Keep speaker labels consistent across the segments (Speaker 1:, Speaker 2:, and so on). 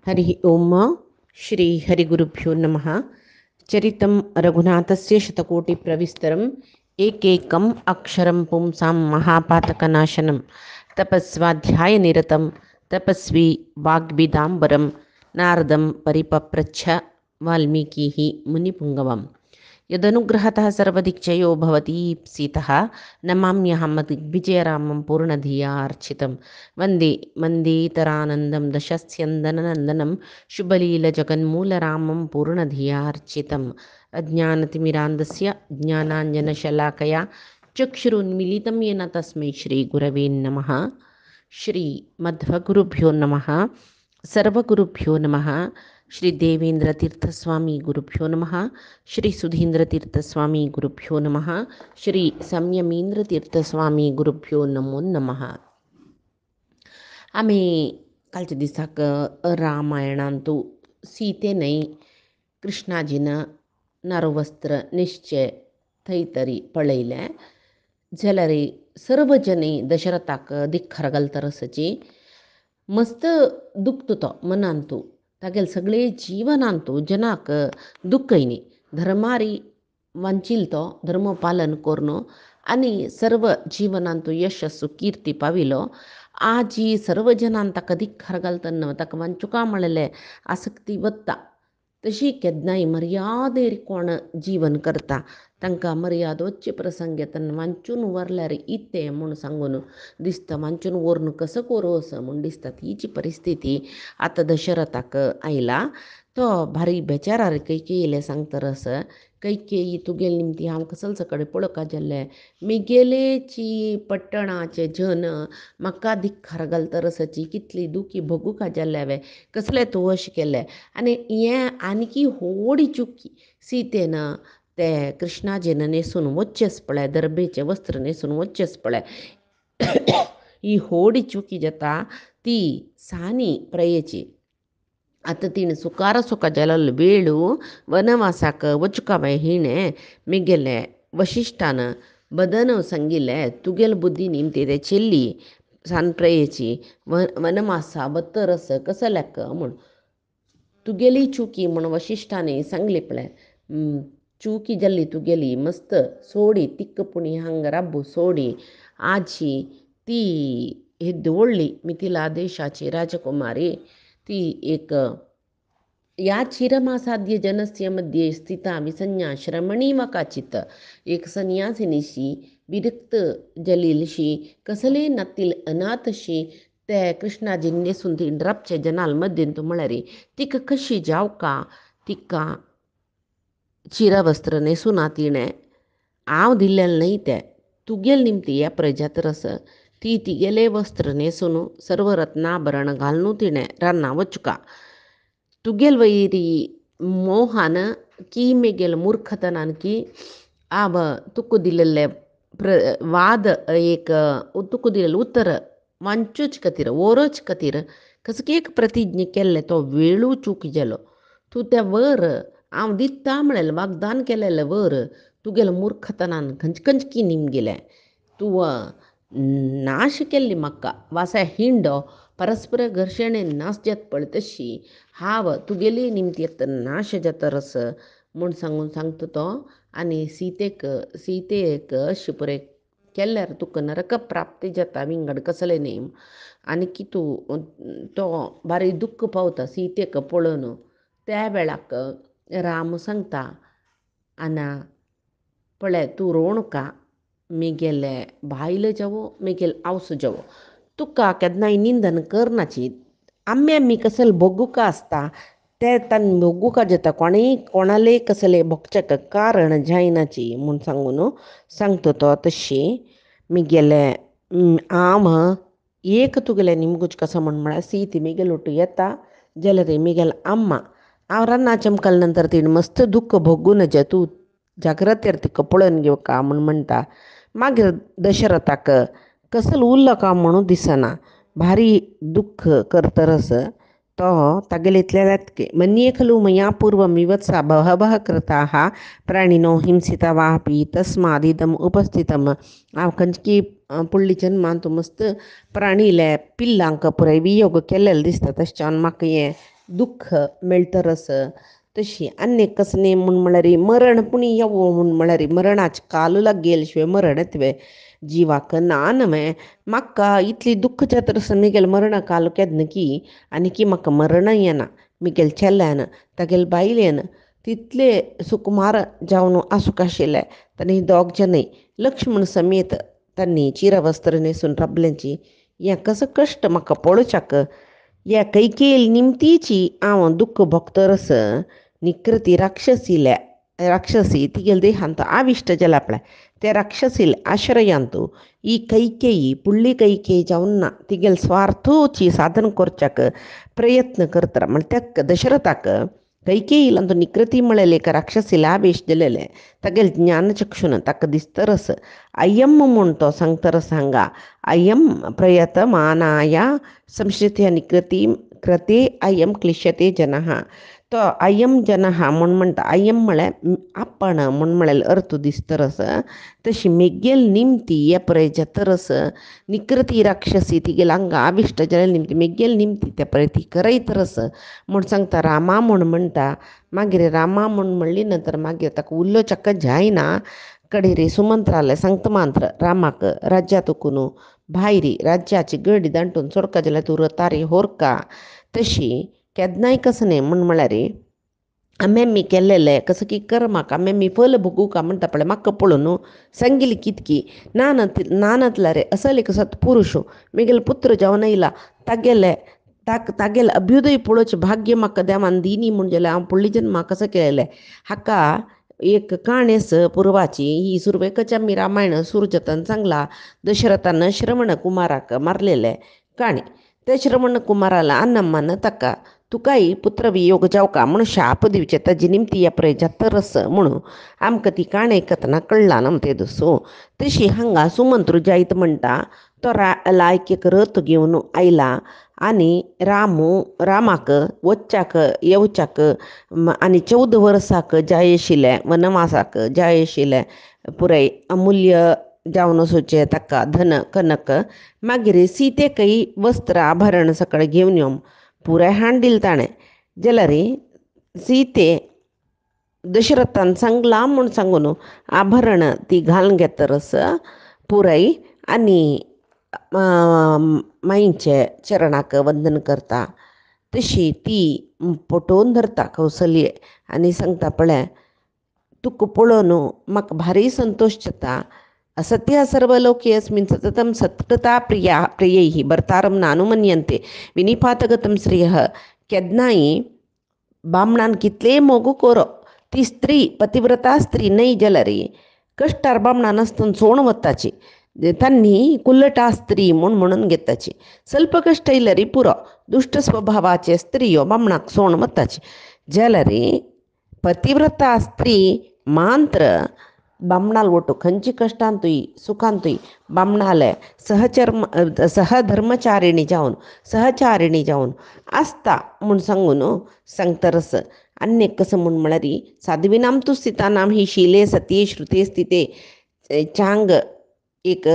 Speaker 1: हरि ओम श्री हरिगुरुभ्यो नमः। चरितं रघुनाथस्य शतकोटिप्रविस्तरम् एकैकम् अक्षरं पुंसां महापातकनाशनं तपस्वाध्यायनिरतं तपस्वी वाग्विदाम्बरं नारदं परिपप्रच्छ वाल्मीकिः मुनिपुङ्गवम्। यदनुग्रहतः सर्वदिक्जयो भवतीप्सितः नमाम्यहं दिग्विजयरामं पूर्णधिया अर्चितं वन्दे मन्दीतरानन्दं दशस्यन्दननन्दनं शुभलीलजगन्मूलरामं पूर्णधिया अर्चितम्। अज्ञानतिमिरान्धस्य ज्ञानाञ्जनशलाकया चक्षुरुन्मीलितं येन तस्मै श्रीगुरवे नमः। श्रीमध्वगुरुभ्यो नमः। सर्वगुरुभ्यो नमः। श्री देवेंद्र तीर्थस्वामी गुरुभ्यो नमः। श्री सुधींद्र तीर्थस्वामी गुरुभ्यो नमः। श्री संयमींद्र तीर्थस्वामी गुरुभ्यो नमो नमः. आम्ही कालच्या दिसाक रामायणांतू सीतेनय कृष्णाजीनं नारोवस्त्र निश्चय थंय तरी पळयलें जाल्यार सर्व जने दशरथाक दिख्खर घालतरसची मस्त दुखतो तो मनांतू तागेले सगळे जीवनांतू जनाक दुखयनी धर्मारी वांचिल तो धर्म पालन करून आनी सर्व जीवनांतू यशस्सू कीर्ती पाविलो आजी सर्व जनांक ताका दिख्खर घालतना ताका वांचुका म्हणलें आसक्ती वत्ता तशी केन्नाय मर्यादेर कोण जीवन करता तांकां मर्याद वच्चे प्रसंग येतना वांचून व्हरल्यार इतें म्हूण सांगून दिसता वांचून व्हरून कसो कोरोस म्हूण दिसता तीची परिस्थिती आतां दशरथाक आयला तो भारी बेचारार कैकेयीले सांगतरस कैकेयी तुगेले निमती हांव कसल सकाळी पळोवपा गेल्लें मिगेलेची पट्टणाचे जन म्हाका दिख्खर घालतरसची कितली दुखी भोगूंक जाल्ले हांवें कसलें तूं अशें केलें आनी हें आनीकी व्हडी चुकी सीतेन तें कृष्णाजीन न्हेसून वच्चेच पळय दर्बेचें वस्त्र न्हेसून वच्चेच पळय ही व्हडी चुकी जाता ती सानी प्रयेची आतां तिणें सुका जालो वेळू वनवासाक वचुका हिणें मिगेलें वशिश्ठान बदन सांगिल्लें तुगेल बुद्धी निमती ते चिल्ली सानप्रेयेची वनवासा बत्तरस कसो लेक म्हूण तुगेली चुकी म्हूण वशिश्ठांनी सांगली पळय चुकी जाल्ली तुगेली मस्त सोडी तिक्कपुणी हांग राबू सोडी आजी ती व्हडली मिथिला देशाची राजकुमारी ती एक या क्षीरमासाद्य जनस्य मध्ये स्थिता विसंज्ञा श्रमणी वा काचित एक संन्यासिनीशी विरक्त जलीलशी कसले नातील अनाथशी ते कृष्णाजी न्हेसून ती ड्रपचे जनाल मध्येन तूं म्हळ्यार तिका कशी जावका तिका चिरवस्त्र न्हेसूना तिणें हांव दिल्लें न्हय तें तुगेल निमती ह्या प्रजातरस ती तिगेले वस्त्र न्हेसून सर्व रत्नाभरण घालून तिणें रानां वचुका तुगेल वैरी मोहान की मेगेल मूर्खतनान की आब तुका दिलेले वाद एक तुका दिलेलें उत्तर वांचूच खातीर वोरच खातीर कसो एक प्रतिज्ञ केल्लें तो वेळू चूक जालो तूं तें वर हांव दिता म्हणलें वागदान केलेलें वर तुगेल्या मूर्खतनान खंयची निमगेलें तूं नाश केल्ली म्हाका वासा हिंडो परस्पर घर्शणेन नाश जाता पळय तशी हांव तुगेली निमती नाश जातरस म्हूण सांगता तो आनी सीतेक अशें पुरे केल्यार तुका नरक प्राप्ती जाता विंगड कसले नेम आनी की तूं तो बारी दुख्ख पावता सीतेक पळोवन त्या वेळाक राम सांगता आना पळय तूं रोवणुका मेगेले बायल जावो मेगेल आवस जावो तुका केन्नाय निंदन करनाची आमी कसले भोगूका आसता ते तान भोगूका जाता कोणाले कसले भोगचेक कारण जायनाची म्हूण सांगून सांगता तो तशी मिगेले हांव एक तुगेले निमगूच कसो म्हळ्यार सीत मिगेल उठ येता जाल्यार मिगेल अम्मा हांव रानां चमकल नंतर तिणें मस्त दुख्ख भोगून जा तूं जाग्रतेर तिका पळोवन घेवका म्हूण म्हणटा मागीर दशरथाक कसलो उरलो काय म्हणून दिसना भारी दुख्ख करतरस तो तागेले इतले मन्ये खलु मया पूर्वं विवत्सा बहवः कृताः प्राणिनो हिंसिता वापि तस्मादिदम् उपस्थितं हांव खंयची पुडली जन्मांत मस्त प्राणीले पिल्लांक पुराय वियोग केलेले दिसता तशें म्हाका हें दुःख मेळटरस तशी अन्य कसने म्हूण म्हळ्यार मरण पुणी येवो म्हूण म्हळ्यार मरणाचे काल लागेल शिवाय मरण येतवे जिवाक ना नवे म्हाका इतली दुःख जातरस मिगेल मरण काल केदना की आनी की म्हाका मरण येना मिगेल चेल्ल्यान तागेल बायलेन तितले सुकुमार जावन आसूक आशिल्ले तांणी दोग जनय लक्ष्मण समेत तांणी चिरवस्त्र न्हेसून राबल्यांची हें कसं कश्ट म्हाका पळोवच्याक ह्या कैकेयी निमतीची हांव दुःख भोगतरस निकृती राक्षसी तिगेल देहांत आविश्ट जाला पळय ते राक्षसील आश्रयांतू ಈ ಕೈಕೇಯಿ ಪುಳ್ಳಿ ಕೈಕೇಯಿ ಜಾವನ್ನ ತಿಗೆಲ್ ಸ್ವಾರ್ಥೋಚಿ ಸಾಧನ ಕೊರ್ಚಾಕ ಪ್ರಯತ್ನ करतार म्हण त्या दशरथाक कैकेयीलांतू निकृती म्हळेलेक राक्षसीला आवेश दिलेले तागेल ज्ञानचक्षुन ताका दिसतरस अय्यम म्हूण तो सांगतरस हांगा अय्यम प्रयतमानाय संश्रित्य निकृती कृते अय्यम क्लिश्यते जनः तो अय्यम जनः म्हूण म्हणटा अय्यम म्हळ्यार आपण म्हूण म्हळ्यार अर्थ दिसतरस तशी मेगेल निमती हे पळय जतरस निकृती राक्षसी तिगेल हांगा आविश्ट जालेली निमती मेगेल निमती ते पळय ती करयतरस म्हूण सांगता रामा म्हूण म्हणटा मागीर रामा म्हूण म्हणली नंतर मागीर ताका उल्लोचक्क जायना कडेरी सुमंत्राले सांगता मात्र रामाक राज्यातून भायरी राज्याची गडी दांटून सोडका जाल्यार तूं रतारी होरका तशी केदनाय कसने म्हूण म्हळ्यार आम्ही केल्लेले कसं की कर्माक आम्ही फल भोगूका म्हणटा पळय म्हाका पळोवन सांगिली कितकी नानतला रे असल एक सत्पुरुश मिगेल पुत्र जावन येयला तागेल अभ्युदय पळोवचें भाग्य म्हाका देवान दिनी म्हूण जाल्यार हांव फुडल्या जन्माक कसं केलेलें हाका एक काणयेस पुर्वाची ही सुरवेकाची आमी रामायण सुरजतन सांगला दशरथान श्रवण कुमाराक मारलेले काणी ते श्रवण कुमाराला अन्नम्मान ताका तुकाय पुत्रवियोग जावका म्हूण शाप दिवचे ताजी निमती ह्या पळय जातरस म्हणून आमकां ती काणी आयकतना कळ्ळां ना ते दसो तशी हांगा सुमंत्र जायत म्हणटा तो लायक एक रथ घेवन आयला आनी रामाक वच्चाक येवच्याक आनी 14 वर्साक जाय आशिल्ले वनवासाक जाय आशिल्ले पुराय अमुल्य जावन वचोवचें ताका धन कनक मागीर सीतेकय वस्त्र आभरण सकळ घेवन यो पुराय हाण दिलें ताणें जाल्यार सीते दशरथान सांगला म्हूण सांगून आभरण ती घालून घेतरस पुराय आनी माईचे चरणाक वंदन करता तशी ती पटोवन धरता कौसल्ये आनी सांगता पळय तुका पळोवन म्हाका भारी संतोश जाता असत्य सर्वलोके अस्मिन् सततं सत्कृता प्रियैः भर्तारं नानुमन्यन्ते विनिपातगतं श्रियः केदनाय बामणान कितले मोगू कोरो ती स्त्री पतिव्रता स्त्री न्हय जाल्यार कश्टार बामणान आसतना सोण वताची तांणी कुल्लटा स्त्री म्हणून घेताची ಸ್ವಲ್ಪ कश्ट येयल्यार पुरो दुष्ट स्वभावाचे स्त्रियो बामणाक सोण वताची जाल्यार पतिव्रता स्त्री मात्र बामणाल ओटू खंयची कश्टांतूय सुखांतूय बामणाले सहधर्मचारिणी जावन आसता म्हूण सांगून सांगतरस अन्य कसं म्हूण म्हळ्यार साध्वीनां तु स्थितानां ही शीले सत्ये श्रुते स्थिते चांग एक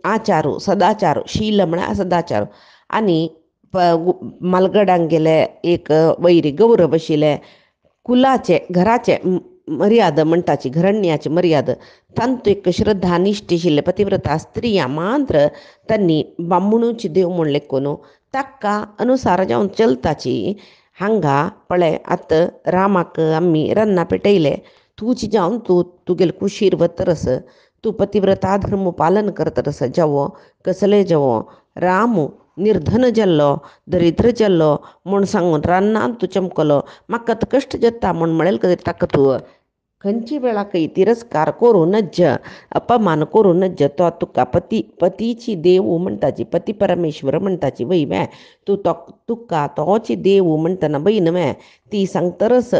Speaker 1: आचारू सदाचारू शील म्हळ्यार सदाचारू आनी मालगडांक गेले एक वैरी गौरव आशिल्ले कुलाचे घराचे मर्यादा म्हणटाची घरण्याची मर्यादा तांतू एक श्रद्धा निश्ठे आशिल्ले पतिव्रता स्त्रिया मात्र तांणी बामणूच देव म्हूण लेखून ताका अनुसार जावन चलताची हांगा पळय आतां रामाक आमी रान्ना पेटयले तुजी जावन तुगेले कुशीर वतरस तूं पतिव्रता धर्म पालन करतरस जावो कसले जावो राम निर्धन जाल्लो दरिद्र जाल्लो म्हूण सांगून रान्नांत तूं चमकलो म्हाका आतां कश्ट जाता म्हूण म्हळें ताका तूं खंयची वेळाकय तिरस्कार करूनच अपमान करूनच तो तुका पतीची देव म्हणटाची पती परमेश्वर म्हणटाची वय वे तुका तोची देव म्हणटना बय न्हय ती सांगतरस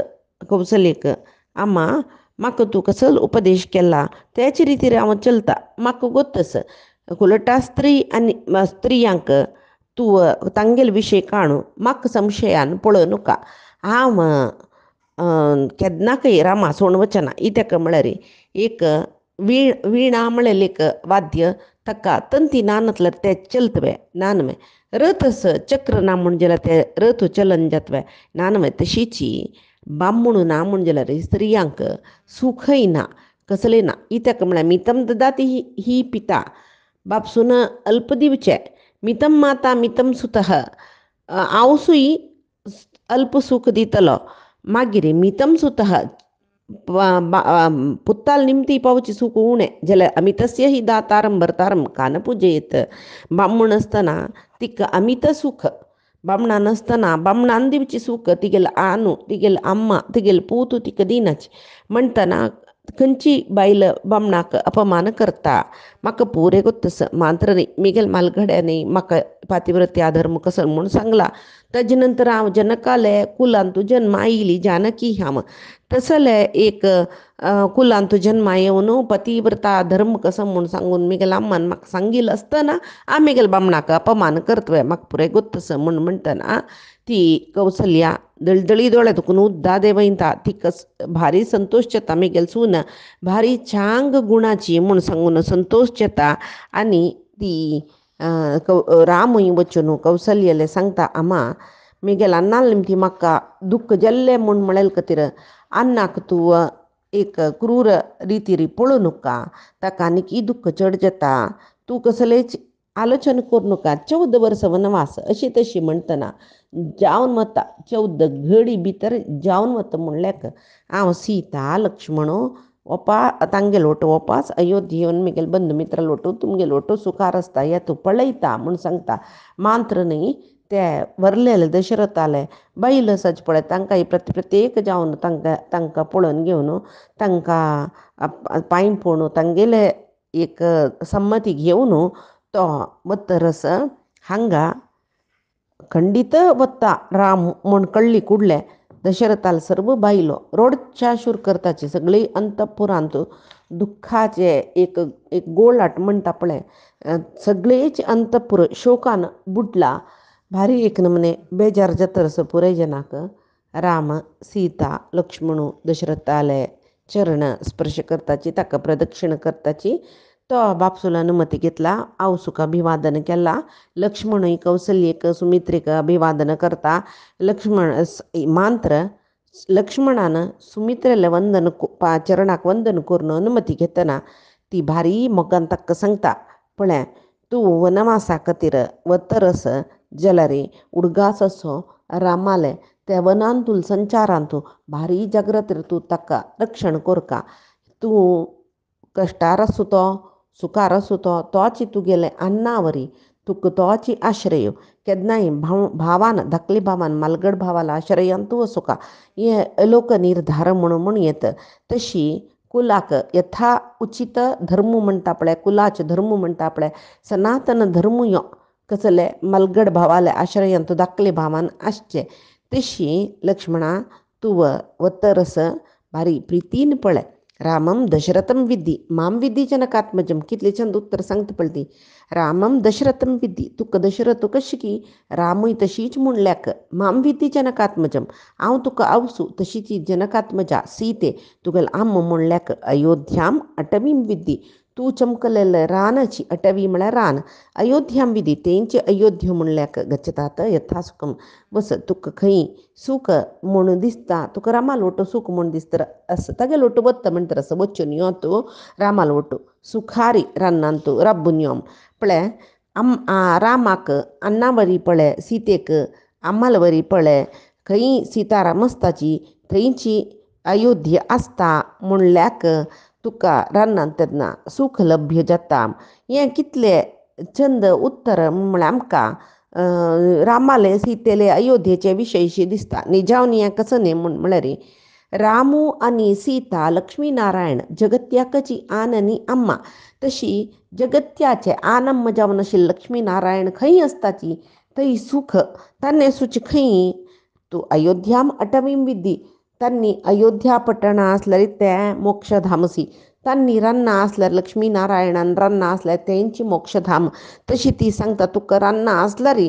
Speaker 1: कौसल्येक आम्मा म्हाका तूं कसलो उपदेश केला तेच रितीर हांव चलता म्हाका गोतस कुलटा स्त्री आनी स्त्रियांक तूं तांगेल विशय काणू म्हाका संशयान पळोवं नाका हांव केदनाकय रामा सोण वचना इत्याक म्हळ्यार एक विणा म्हळेलें एक वाद्य ताका तंती नानतल्यार तें चलतवे नानवे रथस चक्र ना म्हणजे ते रथ चलन जातवे नानवे तशीची बामणू ना म्हणजे रे स्त्रियांक सुखई ना कसले ना इत्याक म्हणा मितम ददाती ही पिता बापसून अल्पदिवचे मितम माता मितम सुतः आवसूई अल्पसुख दितलो मागिरी मितम सुतः पुत्ताल निमती पावची सुख उणे जल अमितस्य हि दातारं भरतारं कान पूजयेत बामण असताना तिक अमित सुख बामणा नसताना बामणान दिवची सुख तिगेल आनू तिगेल आम्मा तिगेल पूतू तिक दिनाची म्हणताना खंयची बायल बामणाक अपमान करता म्हाका पुरे गोत्तस मात्र न्ही मिगेल मालगड्यानी म्हाका पातिव्रत्या धर्म कसं म्हूण सांगला ताजे नंतर हांव जनकाले कुलान तूं जन्मा आयली जानकी ह्याम तसले एक कुलान तूं जन्मा येवन पतिव्रता धर्म कसं म्हूण सांगून मिगेल अम्मान म्हाका सांगिल्लो आसतना हांव मिगेल बामणाक अपमान करतवे म्हाका पुरे गोत्तस म्हूण म्हणटना ती कौसल्या दळदळी दोळे तुकून उद्दा दे वयता ती भारी संतोश जाता मिगेल सून भारी छांग गुणाची म्हूण सांगून संतोश जाता आनी ती रामूय वचून कौसल्यले सांगता आमा मिगेल अन्नाल निमती म्हाका दुख्ख जाल्लें म्हूण म्हळेल खातीर अन्नाक तूं एक क्रूर रितीरी पळोवं नका ताका आनीक दुख्ख चड जाता तूं कसलेच आलोचन करूं नका 14 वर्स वनवास अशी तशी म्हणटना जावन वता 14 घडी भितर जावन वता म्हणल्याक हांव सीता लक्ष्मण ओपा तांगेल ओटो वपास अयोध्येवन मिगेल बंधू मित्र लोटू तुमगेल ओटो सुखार आसता हे तूं पळयता म्हूण सांगता मात्र न्ही ते व्हरलेले दशरथाले बैल आसाचे पळय तांकां प्रत्येक जावन तांकां पळोवन घेवन तांकां पांय पळोवन तांगेले एक संमती घेवन तो वतरस हांगा खंडीत वता राम म्हूण कळ्ळी कुडले दशरथाल सर्व बायलो रोडच्या शूर करताची सगळी अंतपुरांत दुख्खाचे एक एक गोळाट म्हणटा पळय सगळेच अंतपुर शोकान बुडला भारी एक नमने बेजार जातरस पुराय जनाक राम सीता लक्ष्मण दशरथाले चरण स्पर्श करताची ताका प्रदक्षिण करताची तो बापसूल अनुमती घेतला आवसुका अभिवादन केला लक्ष्मणूय कौसल्येक सुमित्रेक अभिवादन करता लक्ष्मण मात्र लक्ष्मणान सुमित्रेले वंदन चरणाक वंदन करून अनुमती घेतना ती भारी मोगान ताका सांगता पळय तूं वनवासा खातीर वतरस जाल्यार उडगास असो रामाले ते वनान तूं संचारांत भारी जागृत तूं ताका रक्षण कोरका तूं कश्टार आसूं तो सुखार आसूं तोच तुगेले अन्नावरी तुका तोच आश्रय केन्नाय भावान धाकले भावान मालगड भावाला आश्रयान तूं वचोका हे अलोक निर्धार म्हणून येत तशी कुलाक यथा उचित धर्म म्हणटा पळय कुलाचे धर्म म्हणटा पळय सनातन धर्म यो कसले मलगड भावाले आश्रयान तूं धाकले भावान आसचें तशी लक्ष्मणा तूं वतरस भारी प्रितीन पळय रामम दशरथम विद्धी माम विद्धी जनकात्मजम कितले चंद उत्तर सांगता पळय ती रामम दशरथम विद्धी तुका दशरथ कशी की रामूय तशीच म्हणल्याक माम विद्धी जनकात्मजम हांव तुका आवसू तशी ती जनकात्मजा सीते तुगेल आम म्हणल्याक अयोध्याम अटवीम विद्धी तूं चमकलेले रानाची अटवी म्हळ्यार रान अयोध्याम विधी तेंचे अयोध्य म्हणल्याक गच्छतात यथा सुखम बस तुका खंय सूख म्हूण दिसता तुका रामाल वटो सूख म्हूण दिसता असं तागेलो वटो वत्ता म्हणटा असं वचून यो तूं रामाल वटो सुखारी रानान तूं राबून यो पळय रामाक अन्ना वरी पळय सीतेक आम्माल वरी पळय खंय सीताराम आसताची थंयची अयोध्या आसता म्हणल्याक तुका रानांत तेन्ना सूख लभ्य जाता हें कितले चंद उत्तर म्हळ्यार आमकां रामाले सीतेले अयोध्येचे विशयशी दिसता निजावन हें कसं न्ही म्हळ्यार रामू आनी सीता लक्ष्मी नारायण जगत्याकची आन आनी अम्मा तशी जगत्याचे आनम्म जावन अशी लक्ष्मी नारायण खंय आसताची थंय सूख तान्ने सुच खंय तूं अयोध्याम अटवीम विद्धी तांणी अयोध्या पట్టणां आसल्यार तें मोक्षधामसी तांणी रान्नां आसल्यार लक्ष्मी नारायणान रान्नां आसल्यार तेंची मोक्षधाम तशी ती सांगता तुका रान्नां आसल्यार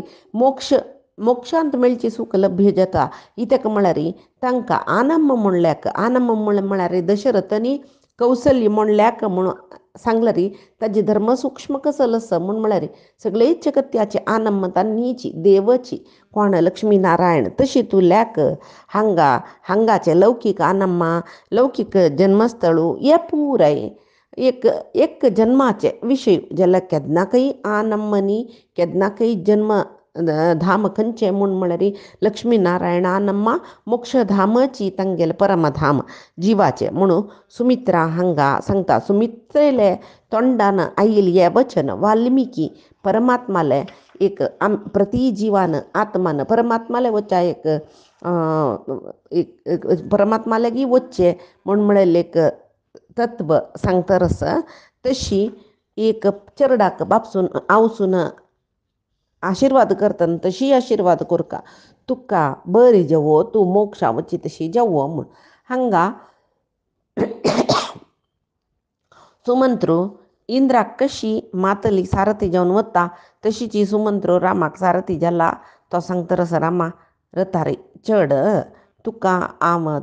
Speaker 1: मोक्षांत मेळची सूख लभ्य जाता इत्याक म्हळ्यार तांकां आनम्म म्हणल्याक आनम्म म्हळ्यार दशरथ आनी कौसल्य म्हणल्याक म्हणून सांगला री ताजे धर्म सूक्ष्म कसं लस म्हूण म्हळ्यार सगळेच जगत्याचे आनमता नीची देवची कोण लक्ष्मी नारायण तशी तूं लेक हांगाचे लौकीक आनम्मा लौकीक जन्मस्थळू हे पुराय एक जन्माचे विशय जाल्यार केन्नाकय आनम्मनी केन्नाकय जन्म धाम खंयचें म्हूण म्हळ्यार लक्ष्मी नारायण आनम्मा मोक्षधामची तांगेले परमधाम जिवाचे म्हणून सुमित्रा हांगा सांगता सुमित्रेले तोंडान आयिल्लें हें वचन वाल्मिकी परमात्माले एक प्रति जीवान आत्मान परमात्माले वचा एक परमात्मा लागीं वच्चें म्हूण म्हळेलें एक तत्व सांगता रस तशी एक चरडाक बापसून आवसून आशिर्वाद करतना तशी आशिर्वाद कोरका तुका बरी जेवो तूं मोक्षा वची तशी जेवो म्हूण हांगा सुमंत्रू इंद्राक कशी मातली सारथी जावन वता तशीची सुमंत्रू रामाक सारथी जाला तो सांगता रस रामा रथारी चड तुका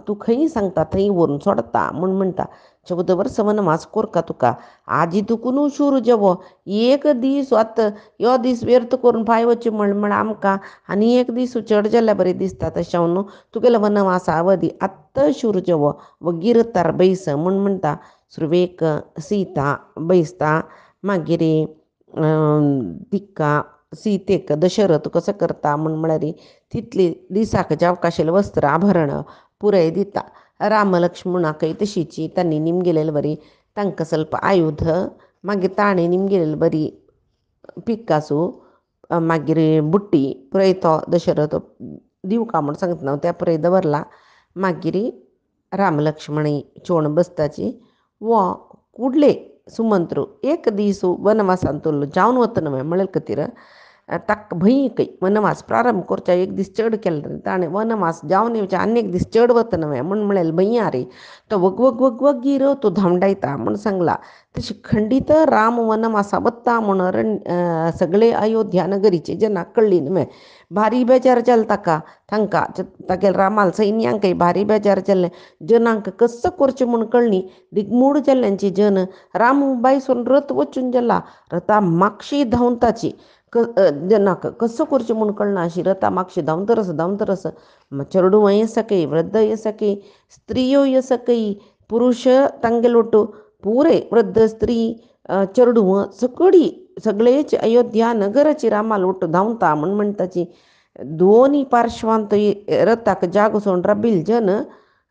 Speaker 1: तूं खंय सांगता थंय व्हरून सोडता म्हूण म्हणटा 14 वर्स वनवास कोरका तुका आजी तुकून शूर जेवो एक दीस वत यो दीस व्यर्थ करून पांय वचचे म्हण आमकां आनी एक दीस चड जाल्यार बरें दिसता तशें न्हू तुगेलो वनवासा अवधी आत्तां शूर जेवो वगीर तार बैस म्हूण म्हणटा सुरवेक सीता बैसता मागीर तिका सीतेक दशरथ कसो करता म्हूण म्हळ्यार तितली दिसाक जेवकाशिल्लें वस्त्र आभरण पुराय दिता राम लक्ष्मणाकय तशीची तांणी निमगेलेली बरी तांकां ಸ್ವಲ್ಪ आयुध मागीर ताणें निमगेलेली बरी पिकासू मागीर बुट्टी पुराय तो दशरथ दिवका म्हूण सांगता न्हू त्या पुराय दवरला मागीर राम लक्ष्मणी चोण बसताची वो कुडले सुमंत्रू एक दीस वनवासान तो जावन वता न्हय म्हळ्यार खातीर ताका भंय वनवास प्रारंभ करच्या एक दीस चड केलो ताणें वनवास जावन येवचे आनी एक दीस चड वता न्हय म्हूण म्हळें भंय रे तो वगवगीर तो धांवडायता म्हूण सांगला तशी खंडीत राम वनवासा वता म्हूण सगळे अयोध्या नगरीचे जनाक कळ्ळी न्हय भारी बेजार जालें तांकां तागेले रामाल सैन्यांकय भारी बेजार जाल्लें जनांक कसो करचें म्हूण कळ्ळी दिगमूड जाल्ल्यांची जन राम बायसून रथ वचून गेला रथा मागशी धांवताची जनाक कसो करचें म्हूण कळना अशी रथा मागशी धांवतरस चेडूं येसकय वृद्ध येसकय स्त्रियो येसकय पुरुश तांगेलो ಒಟ್ಟು पूरे वृद्ध स्त्री चेडूं सगळेच अयोध्या नगराची रामाल ಒಟ್ಟು धांवता म्हूण म्हणटाची दोनी पार्श्वांत रथाक जाग सोडून राबिल्ले जन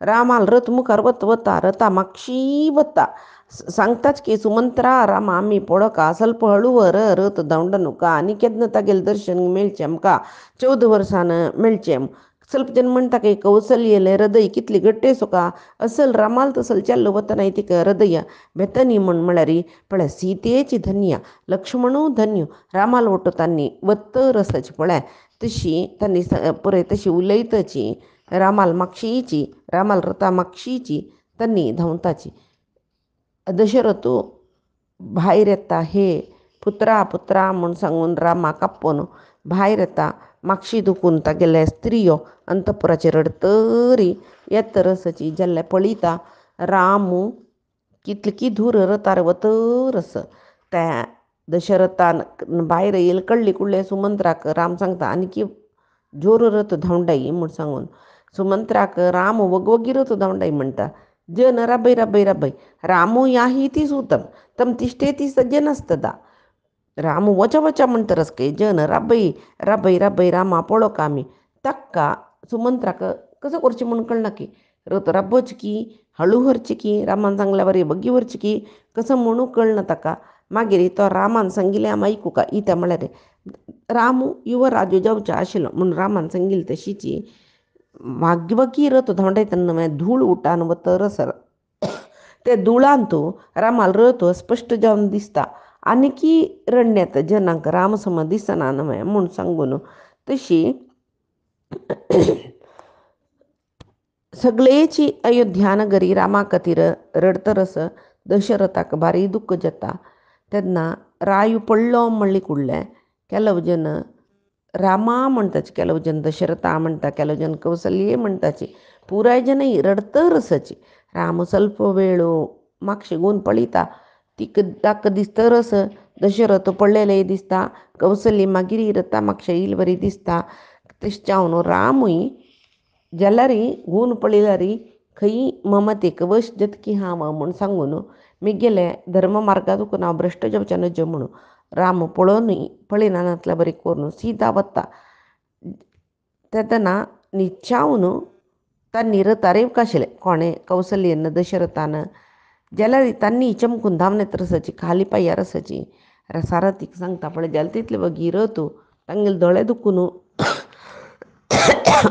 Speaker 1: रामाल रथ मुखार वता रथा मागशी वता सांगताच की सुमंत्रा रामा आमी पळोवका ಸ್ವಲ್ಪ हळू व्हर रथ धांवडा नुका आनी केन्ना तागेलें दर्शन मेळचें आमकां 14 वर्सान मेळचें ಸ್ವಲ್ಪ जन म्हणटा की कौसल्येलें हृदय कितली गट्टेसो का असल रामाल तसल चेल्लो वतना तिका हृदय बेतनी म्हूण म्हळ्यार पळय सीतेची धन्य लक्ष्मणू धन्य रामाल ಒಟ್ಟು तांणी वत्त रसाची पळय तशी तांणी पुराय तशी उलयताची रामाल मागशीची रामाल रथा मागशीची तांणी धांवताची दशरथ भायर येता हे पुत्रा म्हूण सांगून रामाक आपोवन भायर येता मागशी दुखून तागेले स्त्रियो अंतपुराचेर रडतरी येता रसाची जाल्यार पळयता रामू कितली धूर रथार वतरस त्या दशरथान भायर येयलें कळ्ळी कुडलें सुमंत्राक राम सांगता आनी जोर रथ धांवडाय म्हूण सांगून सुमंत्राक राम वगवगी रथ धांवडाय म्हणटा जन राबय रामू याही ती सूतम तम तिष्ठे ती सज्जनस्तदा रामू वचा म्हणटरस के जन राबय रामा पळोवका आमी ताका सुमंत्राक कसो करचें म्हूण कळना की रथ राबोवची की हळू व्हरची की रामान सांगल्या बरी बग्गी व्हरची की कसो म्हणू कळना ताका मागीर तो रामान सांगिल्लें आमी आयकुका इता म्हळ्यार रामू युवराजू जावचो आशिल्लो म्हूण रामान सांगिल्लें तशीची वाग्गी रथ धांवडायतना न्हय धूळ उठान वतरस ते धुळांत रामाल रथ स्पश्ट जावन दिसता आनीकी रडण्यात जनांक राम सम दिसना न्हय म्हूण सांगून तशी सगळेची अयोध्या नगरी रामा खातीर रडतरस दशरथाक भारी दुख्ख जाता तेन्ना रायू पडलो म्हणली कुडलें केलो जन रामा म्हणटाचे केलो जन दशरथा म्हणटा केलो जन कौसल्ये म्हणटाची पुराय जन रडतरसची राम ಸ್ವಲ್ಪ वेळ मागशे गुवन पळयता ताका दिसता रस दशरथ पडलेले दिसता कौसल्य मागीर इरता म्हाका येईल बरी दिसता तशें जावन रामूय जाल्यारी गूण पळयल्यारी खंय ममतेक वश जतकी हांव म्हूण सांगून मिगेले धर्म मार्गात दुखून हांव भ्रश्ट जावचें नज म्हणून राम पळयना नातल्या बरी करून सीता वता तेदना निचावन तन्नी रतारेव काशिल्ले कोणें कौसल्यन दशरथान जाल्यार तन्नी चमकून धांवनेत रसाची खाली पाय्या रसाची सारथीक सांगता पळय जाल्यार तितले वगी रतू तांगेले दोळे दुखून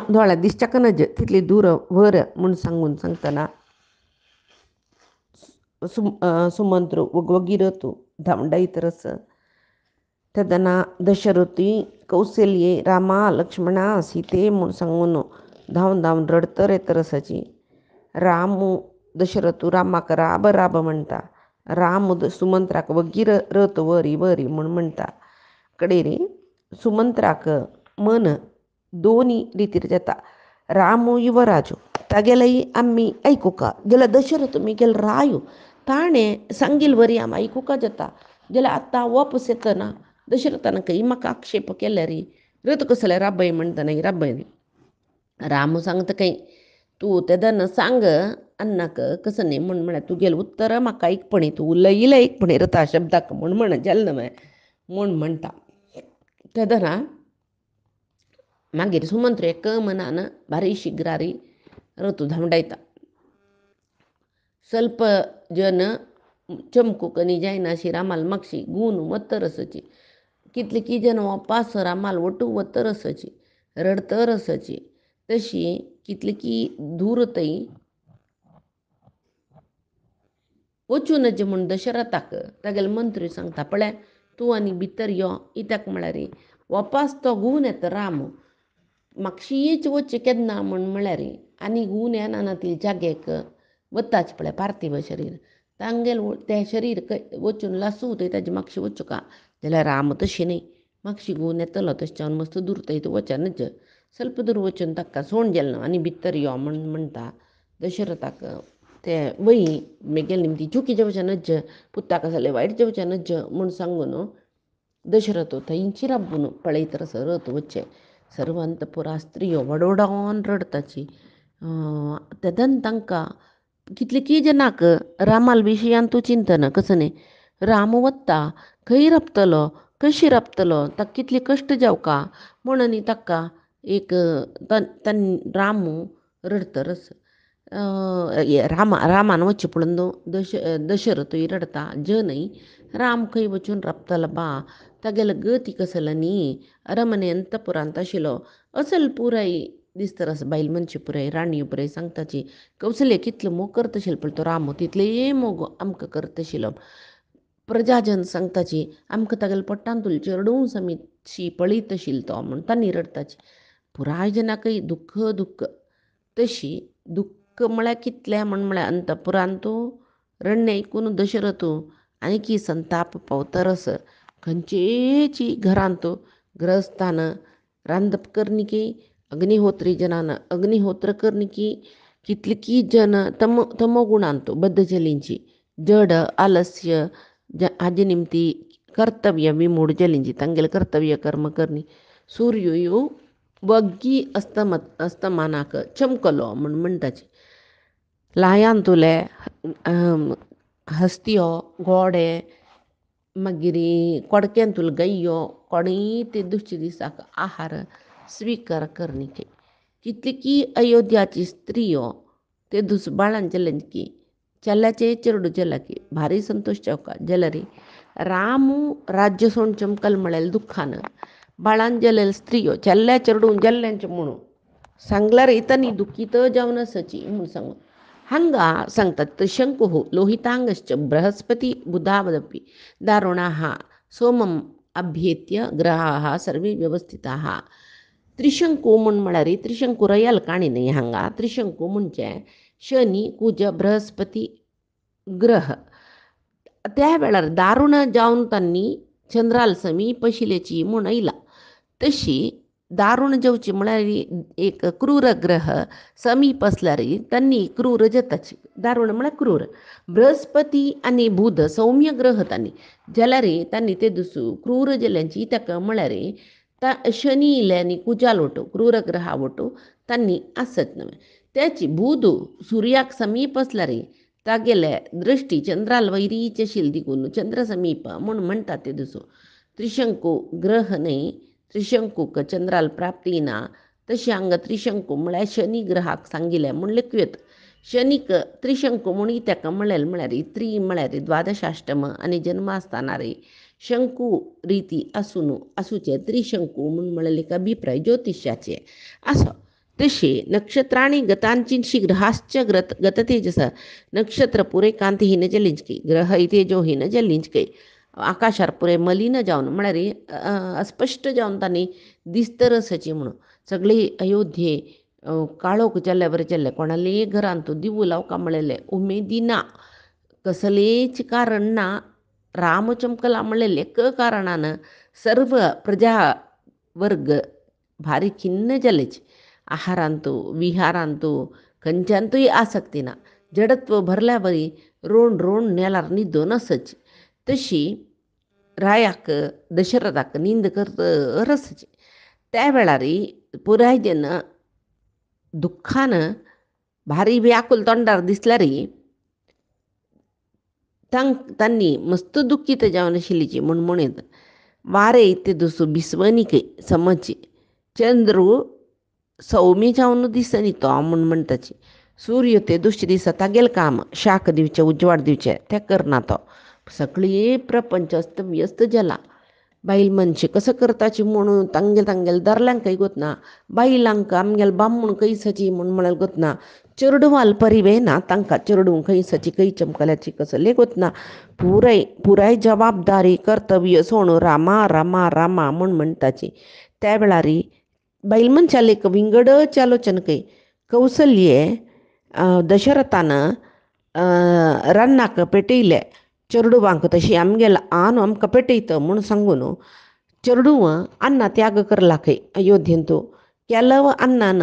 Speaker 1: दोळ्या दिसच्याक नज तितली दूर व्हर म्हूण सांगतना सुमंत्र वगी रतू धांवडायत रस तेदना दशरथी कौसल्ये रामा लक्ष्मणा सीते म्हूण सांगून धांवन धांवन रडतर येत रसाची रामू दशरथू रामाक राब राब म्हणटा राम सुमंत्राक वगी रत वरी वरी म्हूण म्हणटा कडेरी सुमंत्राक मन दोनी रितीर जाता रामू युवराजू तागेलेय आमी आयकुका जाल्यार दशरथ मिगेल रायो ताणें सांगिल वरी आमी आयकुका जाता जाल्यार आतां वापस येतना दशरथान खंय म्हाका आक्षेप केल्या रे रथ कसले राबय म्हणटना राबय रामू सांगता खंय तूं तेदन सांग अन्नाक कसं न्ही म्हण तुगेलें उत्तर म्हाका आयकपणी तूं उलयिल्लें आयकपणी रथा शब्दाक म्हण जालें न्हय म्हूण म्हणटा तेदना मागीर सुमंत्र एक मनान भारी शिगरारी रथू धांवडायता ಸ್ವಲ್ಪ जन चमकूक न्ही जायनाशी रामाल मागशी गून वत रसाची कितलीं जन वापास रामाल वटू वत रसाची रडत रसाची तशी कितलीं दूर थंय वचूं नज म्हूण दशरथाक तागेले मंत्री सांगता पळय तूं आनी भितर यो कित्याक म्हळ्यार वापास तो गून येता राम म्हाक्षीच वचचें केन्ना म्हूण म्हळ्यार आनी गून येना ती जागेक वताच पळय पार्थिव शरीर तांगेल तें शरीर वचून लासूं थंय ताजे म्हाक्षी वचूं का जाल्यार राम तशें न्ही म्हाक्षी गून येतलो तशें जावन मस्त दूर थंय वचनच ಸ್ವಲ್ಪ दूर वचून ताका सोण गेलें आनी भितर यो म्हूण म्हणटा दशरथाक ते वय मेगेल निमती चुकी जावचें नज पुताक जालें वायट जावचें नज म्हूण सांगून दशरथ थंयची राबून पळयत रथ वच्चे सर्व अंतपुरा स्त्रियो वडवडावन रडताची तेदन तांकां कितलीं जनाक रामाल विशयांतू चिंतन कसं न्ही राम वत्ता खंय रपतलो कशी रपतलो ताका कितली कश्ट जावका म्हणून ताका एक रामू रडतरस रामान वच्चें पळोवन दशरथूय रडता जनय राम खंय वचून रपतलो बा तागेलो गती कसलो न्ही अरमने अंतपुरांत आशिल्लो असल पुराय दिसतरस बायल मनशी पुराय राणयो पुराय सांगताची कौसल्य कितलो मोग करता आशिल्लो पळय तो राम तितले मोग आमकां करता आशिल्लो प्रजाजन सांगताची आमकां तागेले पोट्टान तुले चेडूं समीतशी पळयत आशिल्लो तो म्हूण तांणी रडताची पुराय जनाकय दुख्ख दुख्ख तशी दुख्ख म्हळ्यार कितलें म्हळ्यार अंतपुरांतू रडणें आयकून दशरथू आनी संताप पावतरस खंयचेची घरांत ग्रहस्थान रांदप करनिकी अग्निहोत्री जनान अग्निहोत्र करनिकी कितलीं जन तमोगुणांत बद्धजलींची जड आलस्य हाजे निमती कर्तव्य विमूढ जलींची तांगेले कर्तव्य कर्म करनी सूर्योय वग्गी अस्तमानाक चमकलो म्हूण म्हणटाची लायान तुले हस्त्यो घोडे मागीर कोडक्यान तुले गय्यो कोणीय ते दुसऱ्या दिसाक आहार स्विकार करनिके कितलीं अयोध्याची स्त्रियो ते दुसबाळान जेल्ले चेल्ल्याचे चेडूं जेल्ला की भारी संतोश जावका जाल्यार रामू राज्य सोड चमकल म्हळ्यार दुख्खान बाळान जेल्ले स्त्रियो चेल्ल्या चेडूं जेल्ल्यांचे म्हणून सांगल्यार इतनी दुखीत जावन आसाची म्हूण सांगून हांगा सांगतात त्रिशंकु लोहितांगश्च बृहस्पती बुधावदपि दारुणाः सोमम अभ्येत्य ग्रहाः सर्वे व्यवस्थिताः त्रिशंकू म्हूण म्हळ्यार त्रिशंकू रयाल काणी न्ही हांगा त्रिशंकू म्हणजे शनी कुज बृहस्पती ग्रह त्या वेळार दारुण जावन तांणी चंद्राल समीप आशिल्ल्याची म्हूण आयला तशी दारूण जेवची म्हळ्यार एक क्रूर ग्रह समीप असल्यारी तन्नी क्रूर जताची. दारूण म्हळ्यार क्रूर. बृहस्पती आनी बुध सौम्य ग्रह तांनी जाल्यार तांणी ते दुसू क्रूर जाल्यांची ताका म्हळ्यार शनी इले आनी कुजाल वटू क्रूर ग्रहा वटू तांणी आसत न्हय. त्याची बुध सुर्याक समीप असल्यार तागेले दृश्टी चंद्राल वैरीचे शिल दिकून चंद्र समीप म्हूण म्हणटात ते दुसू. त्रिशंकू ग्रह न्हय, त्रिशंकूक चंद्राल प्राप्ती ना. तशी हांगा त्रिशंकू म्हळ्यार शनी ग्रहाक सांगिल्लें म्हूण लेखुयेत. शनीक त्रिशंकू म्हूण ताका म्हळें म्हळ्यार म्हळ्यार द्वादशाष्टम आनी जन्मास्थानार शंकू रिती आसूचे त्रिशंकू म्हूण म्हळेले एक अभिप्राय ज्योतिशाचे आसो. तशी नक्षत्रांनी गतांची ग्रहाश्च गततेजस नक्षत्र पुरे कांतीहीन जलिंचकी ग्रह तेजोहीन जलिंचकी आकाशार पुरे मलिन जावन म्हळ्यार अस्पश्ट जावन तांणी दिसतरसाची म्हणून सगळी अयोध्ये काळोख जाल्ल्यावर जाल्ले कोणालेय घरांत दिवू लावका म्हळेले उमेदी ना, कसलेच कारण ना. राम चमकला म्हणलेले कारणान सर्व प्रजा वर्ग भारी खिन्न जालेच. आहारांतू विहारांतू खंयच्यांतूय आसक्ती ना. जडत्व भरल्यावरी रोण रोण नेल्यार न्हिदो नसच. तशी रायाक दशरथाक नींद करत रसची. त्या वेळार पुराय जन दुख्खान भारी व्याकुल तोंडार दिसल्यार तांणी मस्त दुखीत जावन आशिल्लीची म्हूण म्हणत. वारे ते दुसू बिस्वनिके समची चंद्रू सौम्य जावन दिसनी तो म्हूण म्हणटाची. सूर्य ते दुसरे दिसा तागेल काम शाक दिवचे उजवाड दिवचे ते करना तो. सगळी प्रपंच अस्त व्यस्त जाला. बायल मनशी कसं करताची म्हणून तांगेल दारल्यांक काही गोतना. बायलांक आमगेल बामूण कैसाची म्हूण म्हळ्यार गोतना. चेडवाल परिवे ना तांकां चेडूंक कैसाची खंय चमकल्याची कसले गोतना. पुराय जबाबदारी कर्तव्य सोण रामा रामा रामा म्हूण म्हणटाची. त्या वेळार बायल मनशाले एक विंगडच आलोचन कय. कौसल्ये दशरथान रान्नाक पेटयले चेडवांक तशी आमगेल आन आमकां पेटयत म्हूण सांगून चेडूं अन्ना त्याग करला खंय अयोध्येंतू केलव अन्नान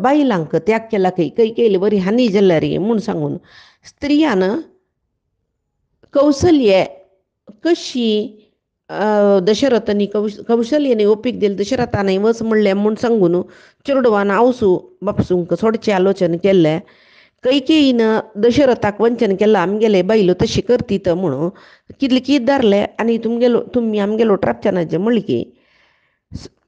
Speaker 1: बायलांक त्याग केला खंय खंय केली बरी हानी जाल्यार म्हूण सांगून स्त्रियान कौसल्ये कशी दशरथांनी कौशल्याने ओपीक दिले दशरथानय वच म्हणलें म्हूण सांगून चेडवान आवसू बापसूंक सोडचें आलोचन केल्लें. कैकेयीन दशरथाक वंचन केलां आमगेले बायलो तशी करतीत म्हणून कितले धरले आनी तुमी आमगेलो ट्रापचनाचे म्हणली की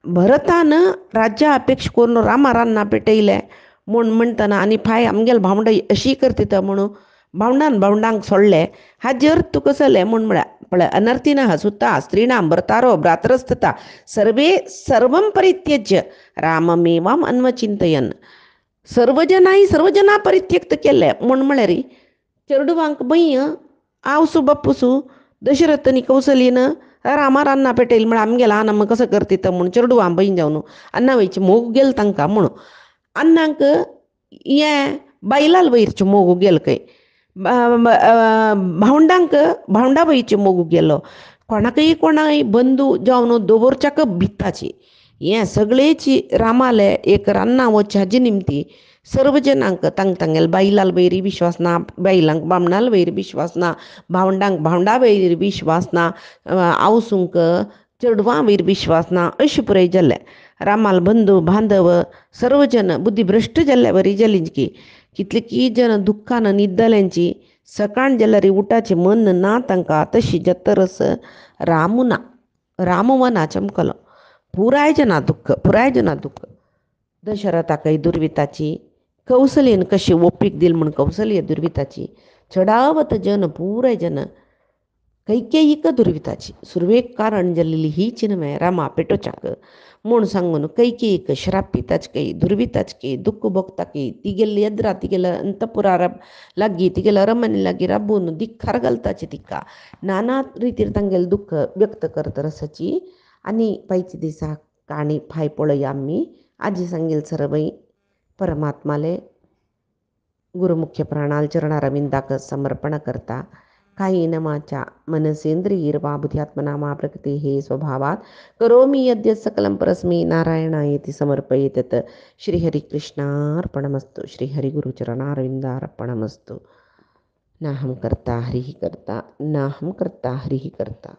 Speaker 1: भरतान राज्या अपेक्षा करून रामा रान्ना पेटयले म्हूण म्हणटना आनी फाय आमगेल भावंड अशी करतीत म्हणून भावंडांक सोडले हाजे अर्थ तूं कसले म्हूण म्हळ्यार पळय अनर्थीन हसुता स्त्रीणां भर्तारो भ्रातरस्तता सर्वं परित्यज्य राममेवाम अन्वचिंतयन. सर्वजना परित्यक्त केले म्हूण म्हळ्यार चेडवांक बई आवसू बापूसू दशरथनी कौसल्यन रामा रान्ना पेटयले म्हळ्यार आमगेला आम कसं करतीत म्हूण चेडवां बहीण जावन अन्ना वयचे मोग गेल तांकां म्हणून अन्नाक हें बायलाल वयरचें मोग गेल खंय. भावंडांक भावंडा वयचें मोग गेलो. कोणाकय बंदू जावन दवरच्याक भिताची. हें सगळेची रामाले एक रान्ना वचचे हाजे निमती सर्व जनांक तांगेल बायलाल वयरी विश्वास ना, बायलांक बामणाल वयर विश्वास ना, भावंडांक भावंडा वयर विश्वास ना, आवसूंक चेडवां वयर विश्वास ना अशें पुराय जाल्लें. रामाल बंधू बांधव सर्व जन बुद्धीभ्रश्ट जाल्ल्या वरी जालींच की कितलीं जन दुख्खान न्हिदल्यांची सकाळ जाल्यार उठाचें मन ना तांकां. तशी जत्तरस रामवना चमकलो. पुराय जना दुख्ख. दशरथाकय दुर्विताची. कौसल्यन कशी ओपीक दिल म्हूण कौसल्य दुर्विताची. चडावत जन पुराय जन कैकेयीक दुर्विताची. सुरवेक कारण जाल्ली हीच न्हय रामा पेटोवच्याक म्हूण सांगून कैकेयीक श्राप दिताचकी दुर्विताचकी दुख्ख भोगताकी तिगेले येद्रा तिगेले अंतपुरा लागीं तिगेले अरमने लागीं राबून दिखार घालताची तिका नाना रितीर तांगेले दुख्ख व्यक्त करत रसाची. आनी पायचे दिसा काणी फाय पळया आमी आजी सांगेल सरवय परमात्माले गुरुमुख्य प्राणाल चरणारविंदाक समर्पण करता. कायेन वाचा मनसेंद्रियैर्वा बुद्ध्यात्मना मा प्रकृतेः स्वभावात् करोमि यद्यत् सकलं परस्मै नारायणायेति समर्पयेत्. श्रीहरिकृष्णार्पणमस्तु. श्रीहरिगुरुचरणारविन्दार्पणमस्तु. नाहं कर्ता हरिः कर्ता, नाहं कर्ता हरिः कर्ता.